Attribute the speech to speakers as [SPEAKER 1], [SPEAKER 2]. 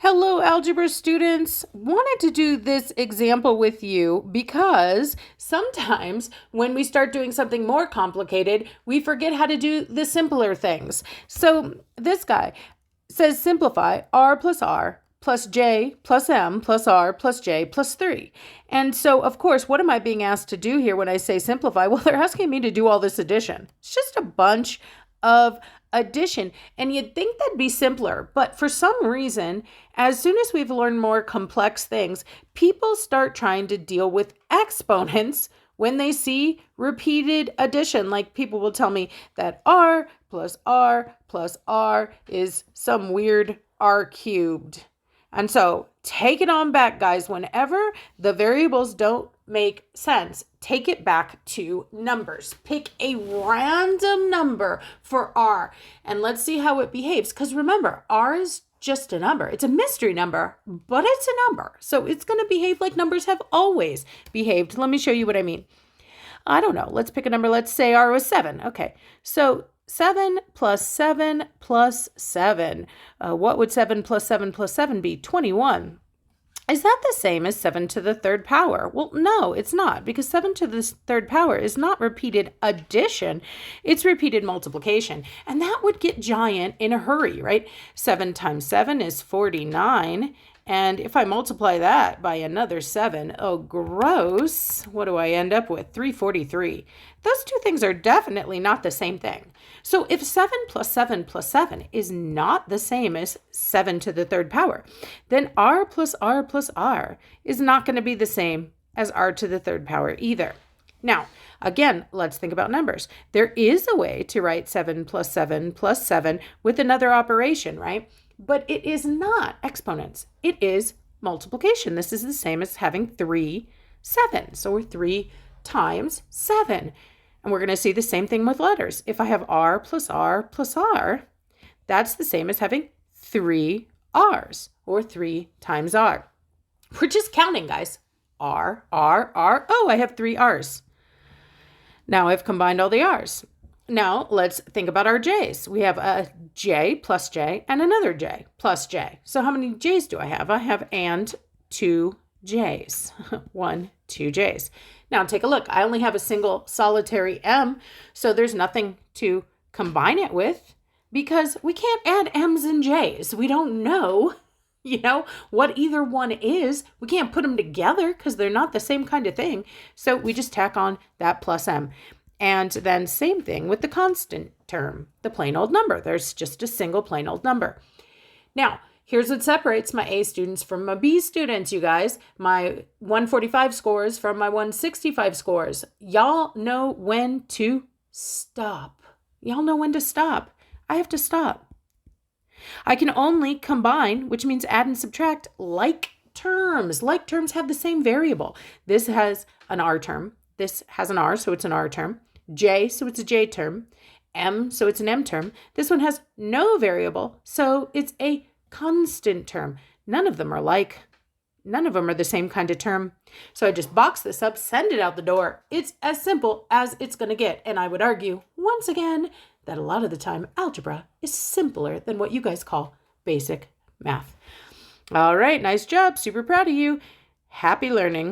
[SPEAKER 1] Hello, algebra students. Wanted to do this example with you because sometimes when we start doing something more complicated, we forget how to do the simpler things. So this guy says simplify r plus j plus m plus r plus j plus 3. And so, of course, what am I being asked to do here when I say simplify? Well, they're asking me to do all this addition. It's just a bunch of addition, and you'd think that'd be simpler, but for some reason, as soon as we've learned more complex things, people start trying to deal with exponents when they see repeated addition. Like people will tell me that r plus r is some weird r cubed. And so take it on back, guys. Whenever the variables don't make sense, take it back to numbers. Pick a random number for r and let's see how it behaves. Because remember, r is just a number. It's a mystery number, but it's a number. So it's going to behave like numbers have always behaved. Let me show you what I mean. I don't know. Let's pick a number. Let's say r was 7. Okay, so 7 plus 7 plus 7. What would 7 plus 7 plus 7 be? 21. Is that the same as 7 to the third power? Well, no, it's not, because 7 to the third power is not repeated addition. It's repeated multiplication. And that would get giant in a hurry, right? 7 times 7 is 49. And if I multiply that by another 7, oh, gross, what do I end up with? 343. Those two things are definitely not the same thing. So if 7 plus 7 plus 7 is not the same as 7 to the third power, then r plus r is not going to be the same as r to the third power either. Now, again, let's think about numbers. There is a way to write 7 plus 7 plus 7 with another operation, right? But it is not exponents. It is multiplication. This is the same as having 3 7s, so 3 times 7. And we're going to see the same thing with letters. If I have r plus r, that's the same as having 3 r's, or 3 times r. We're just counting, guys. R. Oh, I have 3 r's. Now I've combined all the r's. Now let's think about our j's. We have a j plus j and another j plus j. So how many j's do I have? I have and 2 j's. 1, 2 j's. Now take a look. I only have a single solitary m, so there's nothing to combine it with because we can't add m's and j's. We don't know, what either one is. We can't put them together because they're not the same kind of thing. So we just tack on that plus m. And then same thing with the constant term, the plain old number. There's just a single plain old number. Now, here's what separates my A students from my B students, you guys. My 145 scores from my 165 scores. Y'all know when to stop. Y'all know when to stop. I have to stop. I can only combine, which means add and subtract, like terms. Like terms have the same variable. This has an R term. This has an R, so it's an R term. J, so it's a J term. M, so it's an M term. This one has no variable, so it's a constant term. None of them are like. None of them are the same kind of term. So I just box this up, send it out the door. It's as simple as it's going to get. And I would argue, once again, that a lot of the time, algebra is simpler than what you guys call basic math. All right, nice job. Super proud of you. Happy learning.